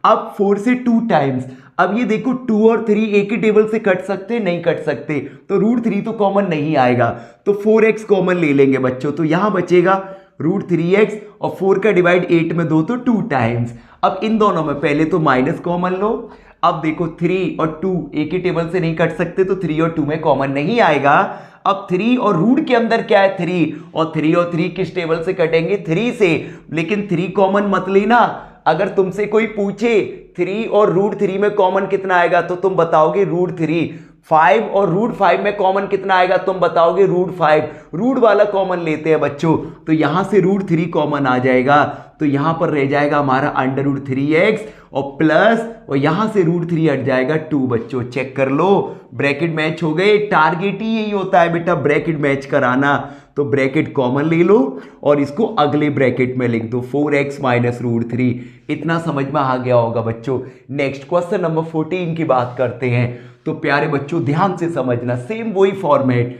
अब 4 से 2 टाइम्स। अब ये देखो 2 और 3 एक ही टेबल से कट सकते, नहीं कट सकते, तो √3 तो कॉमन नहीं आएगा, तो 4x कॉमन ले लेंगे बच्चों। तो यहां बचेगा √3x और 4 का डिवाइड 8 में 2 तो 2 टाइम्स। अब इन दोनों में पहले तो माइनस कॉमन लो। अब देखो 3 और 2 एक ही टेबल से नहीं कट सकते, तो 3 और 2 में कॉमन नहीं आएगा। अब 3 और रूट के अंदर क्या है 3 और 3 किस टेबल से कटेंगे 3 से, लेकिन 3 कॉमन मत लेना। अगर तुमसे कोई पूछे 3 और √3 में कॉमन कितना आएगा तो तुम बताओगे √3। 5 और √5 में कॉमन कितना आएगा तुम बताओगे √5। रूट वाला कॉमन लेते हैं बच्चों, तो यहां से √3 कॉमन आ जाएगा, तो यहां पर रह जाएगा हमारा √3x और प्लस, और यहां से √3 हट जाएगा 2 बच्चों। चेक कर लो, ब्रैकेट मैच हो गए। टारगेट ही यही होता है बेटा, ब्रैकेट मैच कराना। तो ब्रैकेट कॉमन ले लो और इसको अगले ब्रैकेट में लिख दो 4x माइनस √3। इतना समझ में आ गया होगा बच्चों। नेक्स्ट क्वेश्चन नंबर 14 की बात करते हैं। तो प्यारे बच्चों ध्यान से समझना, सेम वही फॉर्मेट,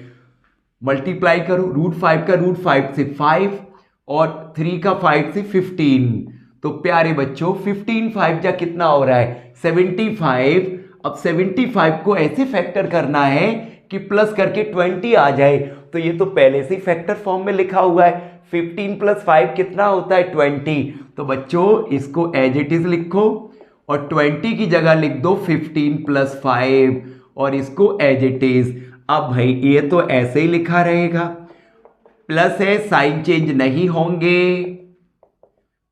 मल्टीप्लाई करो √5 का √5 से 5 और 3 का 5 से 15। तो प्यारे बच्चों 15 5 जा कितना हो रहा है 75। अब 75 को ऐसे फैक्टर करना है कि प्लस करके 20 आ जाए, तो ये तो पहले से ही फैक्टर फॉर्म में लिखा हुआ है। 15 + 5 कितना होता है 20। तो बच्चों इसको एज इट इज लिखो और 20 की जगह लिख दो 15 + 5 और इसको एज इट इज। अब भाई ये तो ऐसे ही लिखा रहेगा, प्लस है साइन चेंज नहीं होंगे,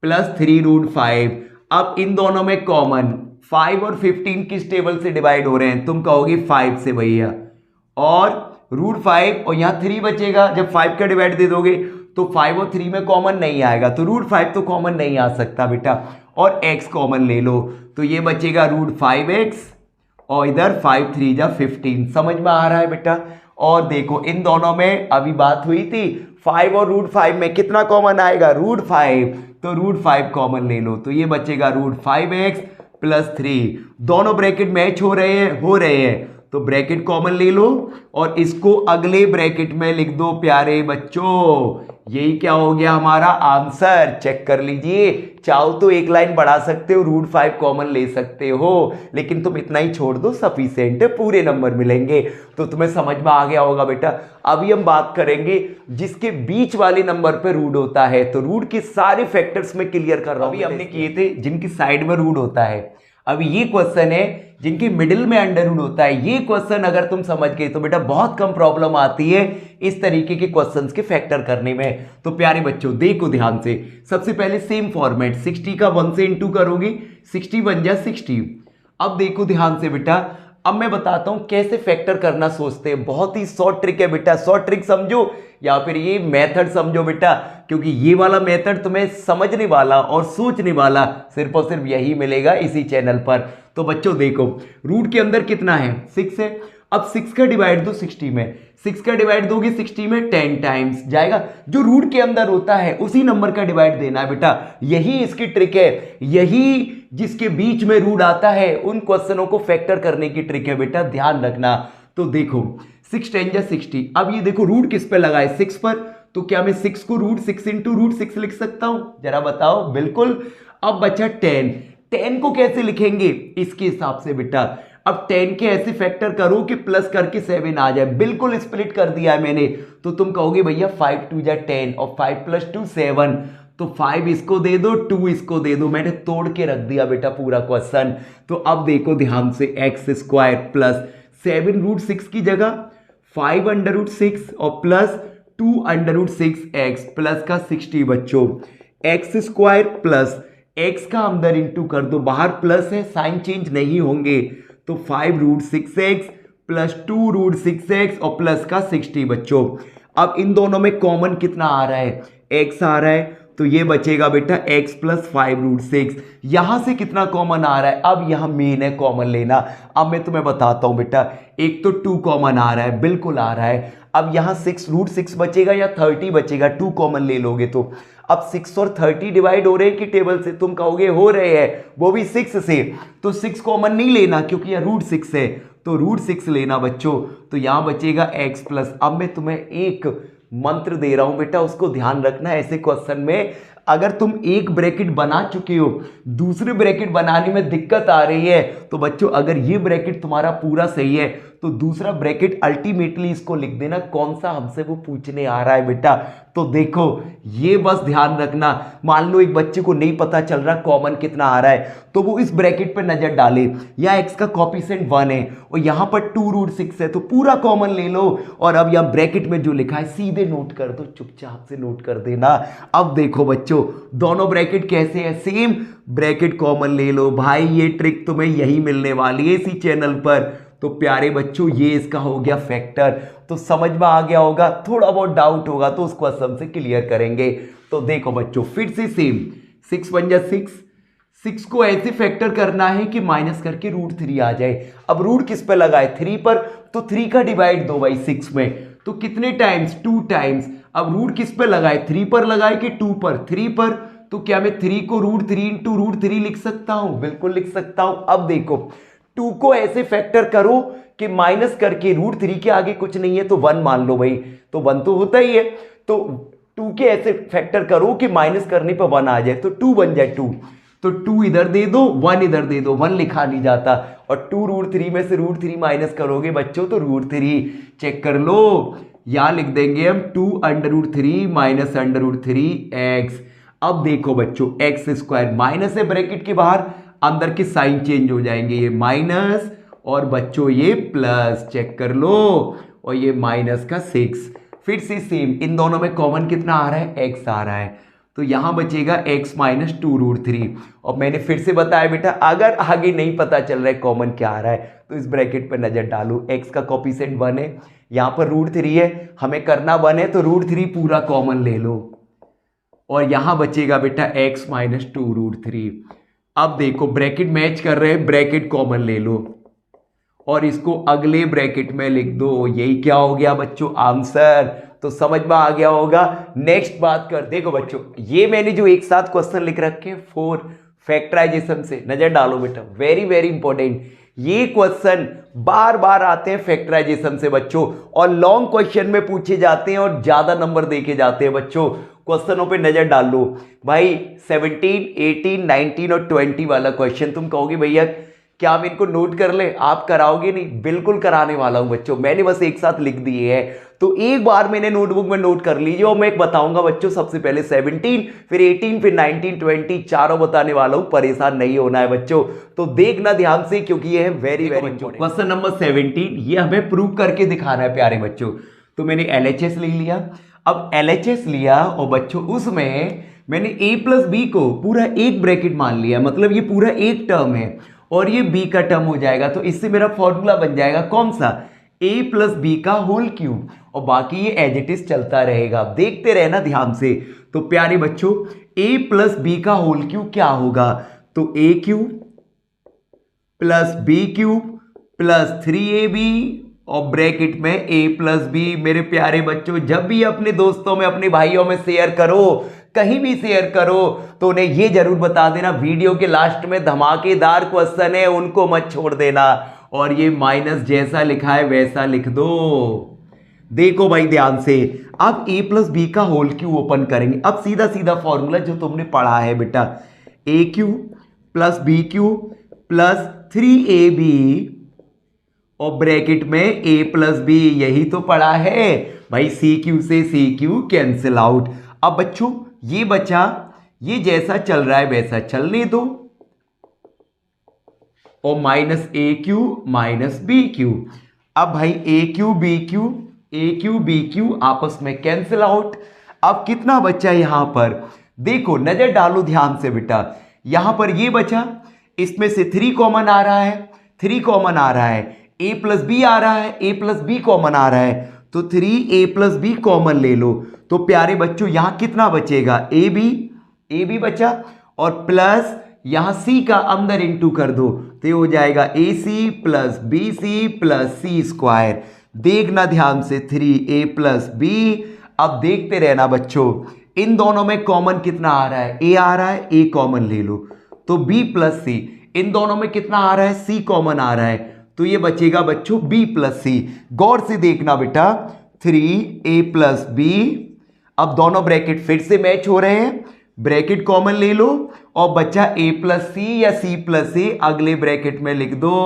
+3 √5। अब इन दोनों में कॉमन 5 और 15 किस टेबल से डिवाइड हो रहे हैं तुम कहोगे 5 से भैया, और √5 और यहां 3 बचेगा। जब 5 का डिवाइड दे दोगे तो 5 और 3 में कॉमन नहीं आएगा, तो √5 तो कॉमन नहीं आ सकता बेटा, और x कॉमन ले लो, तो ये बचेगा √5x और इधर 5 3 जा 15। समझ में आ रहा है बेटा। और देखो इन दोनों में अभी बात हुई थी 5 और √5 में कितना कॉमन आएगा √5, तो √5 कॉमन ले लो, तो ये बचेगा √5x + 3। दोनों ब्रैकेट मैच हो रहे हैं, तो ब्रैकेट कॉमन ले लो और इसको अगले ब्रैकेट में लिख दो प्यारे बच्चों। यही क्या हो गया हमारा आंसर, चेक कर लीजिए। चाहो तो एक लाइन बढ़ा सकते हो, √5 कॉमन ले सकते हो, लेकिन तुम इतना ही छोड़ दो सफिशिएंट है, पूरे नंबर मिलेंगे। तो तुम्हें समझ में आ गया होगा बेटा। अभी हम बात करेंगे जिसके बीच वाले नंबर पे रूट होता है, तो रूट के सारे फैक्टर्स में क्लियर कर रहा हूं। अभी हमने किए थे जिनकी साइड में रूट होता है, अभी ये क्वेश्चन है जिनके मिडिल में अंडर रूट होता है। ये क्वेश्चन अगर तुम समझ गए तो बेटा बहुत कम प्रॉब्लम आती है इस तरीके के क्वेश्चंस के फैक्टर करने में। तो प्यारे बच्चों देखो ध्यान से, सबसे पहले सेम फॉर्मेट, 60 का 1 से इंटू करोगे 60 बन जा 60। अब देखो ध्यान से बेटा, अब मैं बताता हूं कैसे फैक्टर करना सोचते हैं। बहुत ही शॉर्ट ट्रिक है बेटा, शॉर्ट ट्रिक समझो या फिर ये मेथड समझो बेटा, क्योंकि ये वाला मेथड तुम्हें समझने वाला और सोचने वाला सिर्फ और सिर्फ यही मिलेगा इसी चैनल पर। तो बच्चों देखो रूट के अंदर कितना है 6 है। अब 6 का डिवाइड दो 60 में, 6 का डिवाइड दोगे 60 में 10 टाइम्स जाएगा। जो रूट के अंदर होता है उसी नंबर का डिवाइड देना है बेटा, यही इसकी ट्रिक है, यही जिसके बीच में रूट आता है उन क्वेश्चनों को फैक्टर करने की ट्रिक है बेटा, ध्यान रखना। तो देखो 6 10 जा 60। अब ये देखो रूट किस पे लगा है 6 पर, तो क्या मैं 6 को √6 इंटू √6 लिख सकता हूं, जरा बताओ। बिल्कुल। अब बचा 10 को कैसे लिखेंगे इसके हिसाब से बेटा, अब 10 के ऐसे फैक्टर करो कि प्लस करके 7 आ जाए। बिल्कुल स्प्लिट कर दिया है मैंने, तो तुम कहोगे भैया 5 2 जा 10 और 5 + 2 7, तो 5 इसको दे दो 2 इसको दे दो। मैंने तोड़ के रख दिया बेटा पूरा क्वेश्चन। तो अब देखो ध्यान से x² + 7 √6 की जगह 5 √6 और प्लस 2 √6x प्लस का 60 बच्चों। x² प्लस x का अंदर इंटू कर दो, बाहर प्लस है साइन चेंज नहीं होंगे, तो 5 √6x प्लस 2 √6x और प्लस का 60 बच्चों। अब इन दोनों में कॉमन कितना आ रहा है x आ रहा है, तो ये बचेगा बेटा x + 5 √6। यहां से कितना कॉमन आ रहा है, अब यहां मेन है कॉमन लेना। अब मैं तुम्हें बताता हूं बेटा, एक तो 2 कॉमन आ रहा है, बिल्कुल आ रहा है। अब यहां 6 √6 बचेगा या 30 बचेगा, 2 कॉमन ले लोगे तो। अब 6 और 30 डिवाइड हो रहे हैं कि टेबल से, तुम कहोगे हो रहे हैं, वो भी 6 से, तो 6 कॉमन नहीं लेना क्योंकि यह √6 है, तो √6 लेना बच्चों। तो यहां बचेगा x प्लस। अब मैं तुम्हें एक मंत्र दे रहा हूं बेटा, उसको ध्यान रखना। ऐसे क्वेश्चन में अगर तुम एक ब्रैकेट बना चुके हो, दूसरे ब्रैकेट बनाने में दिक्कत आ रही है, तो बच्चों अगर ये ब्रैकेट तुम्हारा पूरा सही है तो दूसरा ब्रैकेट अल्टीमेटली इसको लिख देना कौन सा हमसे वो पूछने आ रहा है बेटा। तो देखो ये बस ध्यान रखना, मान लो एक बच्चे को नहीं पता चल रहा कॉमन कितना आ रहा है, तो वो इस ब्रैकेट पर नजर डाले, या x का कोएफिशिएंट 1 है और यहां पर 2√6 है, तो पूरा कॉमन ले लो और अब यहां ब्रैकेट में जो लिखा है सीधे नोट कर दो, चुपचाप से नोट कर देना। अब देखो बच्चों दोनों ब्रैकेट कैसे है, सेम ब्रैकेट कॉमन ले लो भाई, ये ट्रिक तुम्हें यही मिलने वाली है इसी चैनल पर। तो प्यारे बच्चों ये इसका हो गया फैक्टर, तो समझ में आ गया होगा, थोड़ा बहुत डाउट होगा तो उसको क्वेश्चन से क्लियर करेंगे। तो देखो बच्चों फिर से सेम 6 1 जा 6 को ऐसे फैक्टर करना है कि माइनस करके √3 आ जाए। अब रूट किस पे लगाए, 3 पर, तो 3 का डिवाइड दो भाई 6 में, तो कितने टाइम्स, 2 टाइम्स। अब रूट किस पे लगाए, 3 पर लगाए कि 2 पर, 3 पर, तो क्या मैं 3 को √3 इंटू √3 लिख सकता हूं, बिल्कुल लिख सकता हूं। अब देखो 2 को ऐसे फैक्टर करो कि माइनस करके √3 के आगे कुछ नहीं है तो 1 मान लो भाई, तो 1 तो होता ही है, तो 2 के ऐसे फैक्टर करो कि माइनस करने पर 1 आ जाए, तो 2 बन जाए 2, तो 2 इधर दे दो 1 इधर दे दो, 1 लिखा नहीं जाता, और 2 √3 में से √3 माइनस करोगे बच्चों तो √3 चेक कर लो, यहां लिख देंगे हम 2√3 माइनस √3x। अब देखो बच्चों x² माइनस है ब्रैकेट के बाहर, अंदर के साइन चेंज हो जाएंगे, ये माइनस और बच्चों ये प्लस, चेक कर लो, और ये माइनस का 6। फिर से सेम, इन दोनों में कॉमन कितना आ रहा है, x आ रहा है, तो यहां बचेगा x माइनस 2√3। और मैंने फिर से बताया बेटा अगर आगे नहीं पता चल रहा है कॉमन क्या आ रहा है तो इस ब्रैकेट पर नजर डालो, x का कोएफिशिएंट 1 है, यहां पर √3 है, हमें करना 1 है, तो √3 पूरा कॉमन ले लो, और यहां बचेगा बेटा x माइनस 2√3। अब देखो ब्रैकेट मैच कर रहे हैं, ब्रैकेट कॉमन ले लो और इसको अगले ब्रैकेट में लिख दो, यही क्या हो गया बच्चों आंसर। तो समझ में आ गया होगा। नेक्स्ट बात कर, देखो बच्चों ये मैंने जो एक साथ क्वेश्चन लिख रखे हैं 4 फैक्टराइजेशन से, नजर डालो बेटा, वेरी वेरी इंपॉर्टेंट, ये क्वेश्चन बार बार आते हैं फैक्टराइजेशन से बच्चों, और लॉन्ग क्वेश्चन में पूछे जाते हैं और ज्यादा नंबर देके जाते हैं बच्चों। क्वेश्चनों पे नजर डाल लो भाई, 17 18 19 और 20 वाला क्वेश्चन, तुम कहोगे भैया क्या हम इनको नोट कर ले, आप कराओगे नहीं, बिल्कुल कराने वाला हूं बच्चों, मैंने बस एक साथ लिख दिए हैं, तो एक बार मैंने नोटबुक में नोट कर लीजिए, और मैं एक बताऊंगा बच्चों, सबसे पहले 17 फिर 18 फिर 19 20 चारों बताने वाला हूं, परेशान नहीं होना है बच्चों। तो देखना ध्यान से क्योंकि ये है very very important. Question number 17 ये हमें प्रूव करके दिखाना है प्यारे बच्चों। तो मैंने LHS ले लिया, अब LHS लिया और बच्चों उसमें मैंने a प्लस बी को पूरा एक ब्रैकेट मान लिया, मतलब ये पूरा एक टर्म है और ये b का टर्म हो जाएगा, तो इससे मेरा फॉर्मूला बन जाएगा कौन सा, a प्लस बी का होल क्यूब, और बाकी ये एज इट इज चलता रहेगा, देखते रहना ध्यान से। तो प्यारे बच्चों a प्लस बी का होल क्यूब क्या होगा, तो a cube plus b cube plus 3ab और ब्रैकेट में a प्लस बी। मेरे प्यारे बच्चों जब भी अपने दोस्तों में अपने भाइयों में शेयर करो, कहीं भी शेयर करो, तो उन्हें ये जरूर बता देना वीडियो के लास्ट में धमाकेदार क्वेश्चन है, उनको मत छोड़ देना, और ये माइनस जैसा लिखा है वैसा लिख दो। देखो भाई ध्यान से, अब a प्लस बी का होल क्यूब ओपन करेंगे, अब सीधा सीधा फॉर्मूला जो तुमने पढ़ा है बेटा, a cube plus b cube plus 3ab और ब्रैकेट में a प्लस बी, यही तो पढ़ा है भाई, सी क्यू से सी क्यू कैंसिल आउट। अब बच्चों ये बचा, ये जैसा चल रहा है वैसा चलने दो, और minus a cube minus B cube. अब भाई a क्यू बी क्यू आपस में कैंसिल आउट। अब कितना बचा यहां पर, देखो नजर डालो ध्यान से बेटा, यहां पर ये बचा, इसमें से 3 कॉमन आ रहा है, 3 कॉमन आ रहा है, a प्लस बी आ रहा है, a प्लस बी कॉमन आ रहा है, तो 3a प्लस बी कॉमन ले लो। तो प्यारे बच्चों यहां कितना बचेगा, ए बी बचा, और प्लस यहां c का अंदर इंटू कर दो, तो ये हो जाएगा ac plus bc plus c square. देखना ध्यान से 3a प्लस b। अब देखते रहना बच्चों, इन दोनों में कॉमन कितना आ रहा है, a आ रहा है, a कॉमन ले लो, तो b प्लस c। इन दोनों में कितना आ रहा है, c कॉमन आ रहा है, तो ये बचेगा बच्चों b प्लस c। गौर से देखना बेटा, 3a प्लस b, अब दोनों ब्रैकेट फिर से मैच हो रहे हैं, ब्रैकेट कॉमन ले लो और बच्चा a प्लस सी या c प्लस ए अगले ब्रैकेट में लिख दो।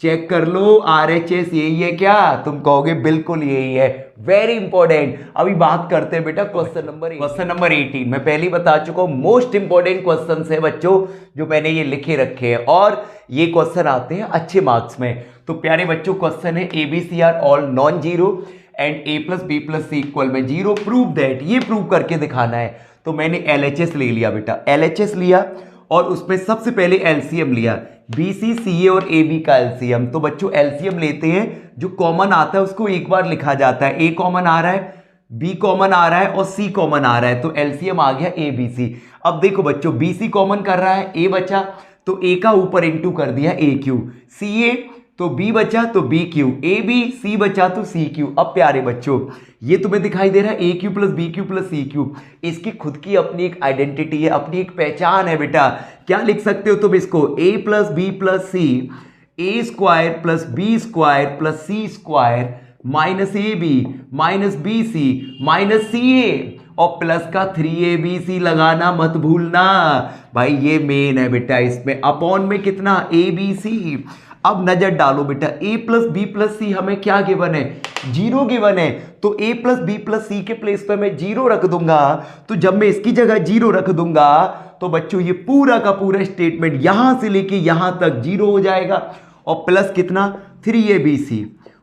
चेक कर लो RHS यही है क्या? तुम कहोगे बिल्कुल यही है। Very important. अभी बात करते हैं बेटा क्वेश्चन नंबर 18। मैं पहले ही बता चुका हूं मोस्ट इंपॉर्टेंट क्वेश्चन है बच्चों जो मैंने ये लिखे रखे हैं और ये क्वेश्चन आते हैं अच्छे मार्क्स में। तो प्यारे बच्चों क्वेश्चन है ABC are all non zero and a plus B plus C equal में जीरो, प्रूव दैट। ये प्रूव करके दिखाना है। तो मैंने LHS ले लिया बेटा, LHS लिया और उसमें सबसे पहले LCM लिया, BC CA और AB का LCM। तो बच्चों LCM लेते हैं, जो कॉमन आता है उसको एक बार लिखा जाता है। A कॉमन आ रहा है, B कॉमन आ रहा है और C कॉमन आ रहा है, तो LCM आ गया ABC। अब देखो बच्चों BC कॉमन कर रहा है, A बचा तो A का ऊपर इंटू कर दिया AQ, CA तो B बचा तो BQ, AB C बचा तो CQ। अब प्यारे बच्चों ये तुम्हें दिखाई दे रहा है AQ plus BQ plus CQ, इसकी खुद की अपनी एक आइडेंटिटी है, अपनी एक पहचान है बेटा। क्या लिख सकते हो तुम इसको? A plus B plus C, A square plus B square plus C square minus AB minus BC minus CA और प्लस का 3ABC लगाना मत भूलना भाई, ये मेन है बेटा। इसमें अपॉन में कितना? ABC। अब नजर डालो बेटा, A प्लस बी प्लस सी हमें क्या गिवन है? जीरो गिवन है। तो A प्लस बी प्लस सी के प्लेस पे मैं जीरो रख दूंगा। तो जब मैं इसकी जगह जीरो रख दूंगा तो बच्चों ये पूरा का पूरा स्टेटमेंट यहां से लेके यहां तक जीरो हो जाएगा। और प्लस कितना? 3ABC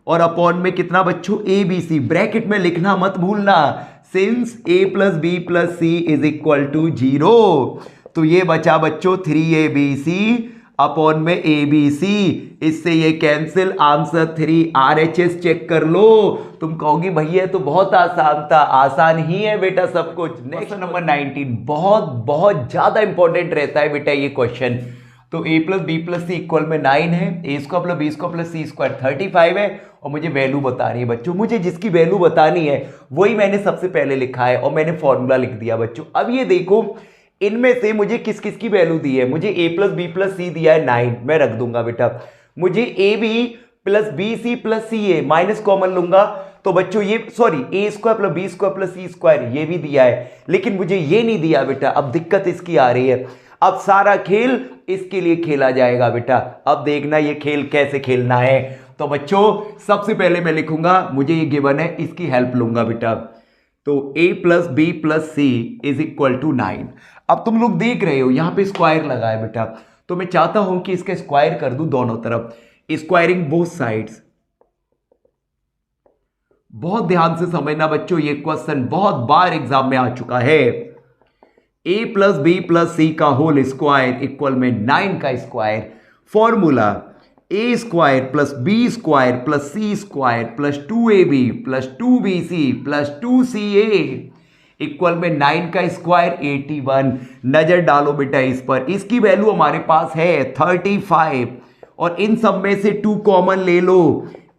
और अपॉन में कितना बच्चों? ABC। ब्रैकेट में लिखना मत भूलना, since A plus B plus C is equal to zero. तो ये बचा बच्चों 3ABC अपॉन में ABC। इससे ये कैंसिल, आंसर 3। RHS चेक कर लो। तुम कहोगी भैया तो बहुत आसान था, आसान ही है बेटा सब कुछ। नेक्स्ट नंबर 19 बहुत बहुत ज्यादा इंपॉर्टेंट रहता है बेटा ये क्वेश्चन। तो A plus B plus C equal में 9 है, A square plus B square plus C square 35 है और मुझे वैल्यू बतानी है बच्चों। मुझे जिसकी वैल्यू बतानी है वही मैंने सबसे पहले लिखा है और मैंने फॉर्मूला लिख दिया बच्चों। अब ये देखो इनमें से मुझे किस किस की वैल्यू दी है। मुझे A plus B plus C दिया है 9, मैं रख दूंगा बेटा। मुझे AB plus B C plus C A minus common लूंगा तो बच्चों ये sorry A square plus B square plus C square ये भी दिया है, लेकिन मुझे ये नहीं दिया बेटा। अब दिक्कत इसकी आ रही है, अब सारा खेल इसके लिए खेला जाएगा बेटा। अब देखना ये खेल कैसे खेलना है। तो बच्चों सबसे पहले मैं लिखूंगा, मुझे ये गिवन है, इसकी हेल्प लूंगा बेटा। तो A plus B plus C is equal to 9। अब तुम लोग देख रहे हो यहां पे स्क्वायर लगा है बेटा, तो मैं चाहता हूं कि इसका स्क्वायर कर दूं दोनों तरफ, स्क्वायरिंग बोथ साइड्स। बहुत ध्यान से समझना बच्चों, ये क्वेश्चन बहुत बार एग्जाम में आ चुका है। A plus B plus C का होल स्क्वायर इक्वल में 9 का square. Formula A square plus B square plus C square plus 2AB plus 2BC plus 2CA equal में 9 का स्क्वायर 81। नजर डालो बेटा इस पर, इसकी वैल्यू हमारे पास है 35 और इन सब में से 2 कॉमन ले लो।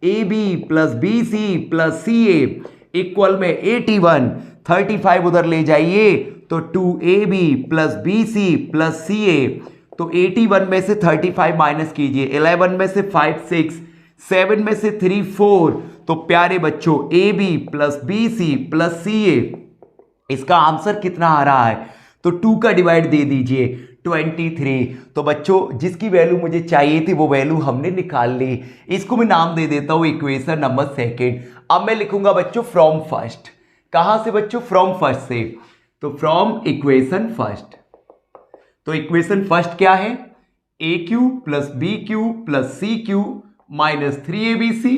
AB plus BC plus CA equal में 81। 35 उधर ले जाइए तो 2AB plus BC plus CA, तो 81 में से 35 माइनस कीजिए, 11 में से 5 6, 7 में से 3 4। तो प्यारे बच्चों AB plus BC plus CA, इसका आंसर कितना आ रहा है? तो 2 का डिवाइड दे दीजिए 23। तो बच्चों जिसकी वैल्यू मुझे चाहिए थी वो वैल्यू हमने निकाल ली। इसको मैं नाम दे देता हूं इक्वेशन नंबर 2। अब मैं लिखूंगा बच्चों फ्रॉम फर्स्ट। कहां से बच्चों? फ्रॉम फर्स्ट से। तो फ्रॉम इक्वेशन फर्स्ट, तो इक्वेशन फर्स्ट क्या है? AQ plus BQ plus CQ minus 3ABC।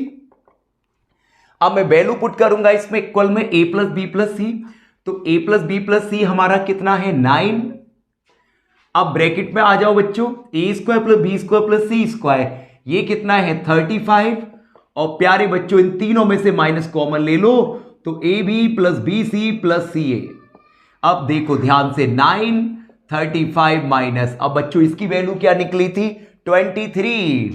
अब मैं वैल्यू पुट करूंगा इसमें इक्वल में A प्लस बी प्लस सी। तो A प्लस बी प्लस सी हमारा कितना है? 9। अब ब्रैकेट में आ जाओ बच्चों, A square plus B square plus C square, ये कितना है? 35। और प्यारे बच्चों इन तीनों में से माइनस कॉमन ले लो तो AB plus BC plus CA। अब देखो ध्यान से 9 35 माइनस, अब बच्चों इसकी वैल्यू क्या निकली थी? 23।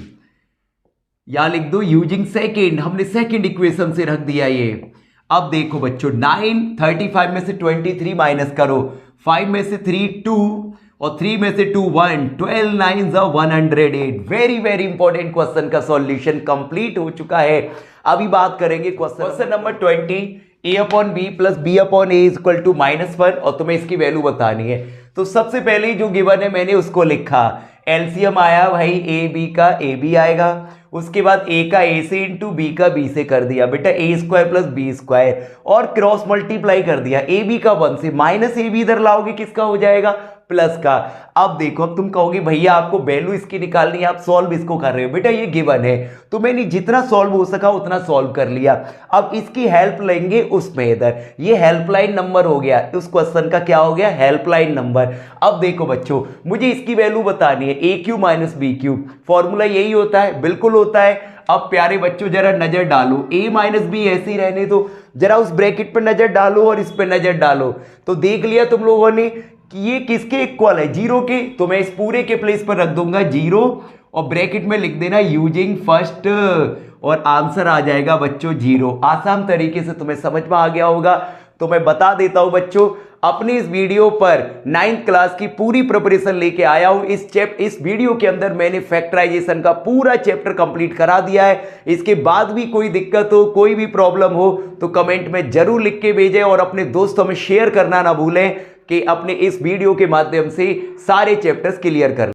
यहां लिख दो यूजिंग सेकेंड, हमने सेकेंड इक्वेशन से रख दिया ये। अब देखो बच्चों 9 35 में से 23 माइनस करो, 5 में से 3 2 और 3 में से 2 1, 12 9 108। वेरी वेरी इंपॉर्टेंट क्वेश्चन का सॉल्यूशन कंप्लीट हो चुका है। अभी बात करेंगे question number 20। a upon b plus b upon a is equal to -1 और तुम्हें इसकी वैल्यू बतानी है। तो सबसे पहले जो गिवन है मैंने उसको लिखा, एलसीएम आया भाई ए बी का, ए बी आएगा, उसके बाद ए का ए से इंटू बी का बी से कर दिया बेटा, ए स्क्वायर प्लस बी स्क्वायर, और क्रॉस मल्टीप्लाई कर दिया ए बी का 1 से, माइनस ए बी इधर लाओगे किसका हो जाएगा, प्लस का। अब देखो, अब तुम कहोगे भैया आपको वैल्यू इसकी निकालनी है, आप सॉल्व इसको कर रहे हो। बेटा ये गिवन है तो मैंने जितना सॉल्व हो सका उतना सॉल्व कर लिया। अब इसकी हेल्प लेंगे उसमें, इधर ये हेल्पलाइन नंबर हो गया, उस क्वेश्चन का क्या हो गया, हेल्पलाइन नंबर। अब देखो बच्चों, मुझे इसकी वैल्यू बतानी है, A cube minus B cube, formula यही होता है, बिल्कुल होता है। अब प्यारे बच्चों जरा नजर डालो, ए माइनस बी ऐसे ही रहने दो, जरा उस ब्रैकेट पर नजर डालो और इस पर नजर डालो, तो देख लिया तुम लोगों ने कि ये किसके इक्वल है, जीरो के। तो मैं इस पूरे के प्लेस पर रख दूंगा जीरो और ब्रैकेट में लिख देना यूजिंग फर्स्ट, और आंसर आ जाएगा बच्चों जीरो। आसान तरीके से तुम्हें समझ में आ गया होगा। तो मैं बता देता हूं बच्चों, अपनी इस वीडियो पर 9th क्लास की पूरी प्रिपरेशन लेके आया हूं। इस वीडियो के अंदर मैंने फैक्टराइजेशन का पूरा चैप्टर कंप्लीट करा दिया है। इसके बाद भी कोई दिक्कत हो, कोई भी प्रॉब्लम हो तो कमेंट में जरूर लिख के भेजें, और अपने दोस्तों में शेयर करना ना भूलें कि अपने इस वीडियो के माध्यम से सारे चैप्टर्स क्लियर कर